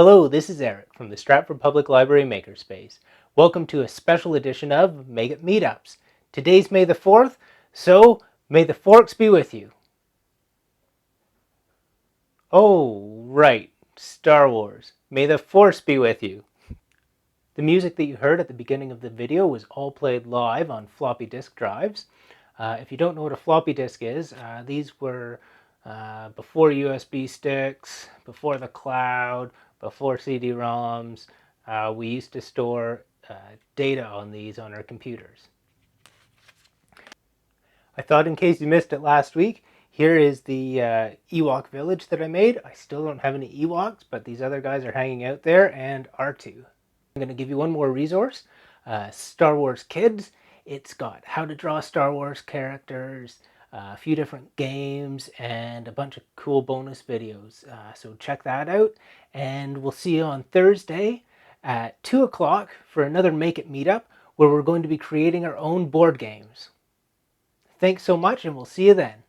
Hello, this is Eric from the Stratford Public Library Makerspace. Welcome to a special edition of Make It Meetups. Today's May the 4th, so may the forks be with you. Oh, right, Star Wars. May the Force be with you. The music that you heard at the beginning of the video was all played live on floppy disk drives. If you don't know what a floppy disk is, these were before USB sticks, before the cloud, before CD-ROMs. We used to store data on these on our computers. I thought in case you missed it last week, here is the Ewok village that I made. I still don't have any Ewoks, but these other guys are hanging out there, and R2. I'm going to give you one more resource, Star Wars Kids. It's got how to draw Star Wars characters, a few different games, and a bunch of cool bonus videos. So check that out, and we'll see you on Thursday at 2 o'clock for another Make It Meetup, where we're going to be creating our own board games. Thanks so much, and we'll see you then.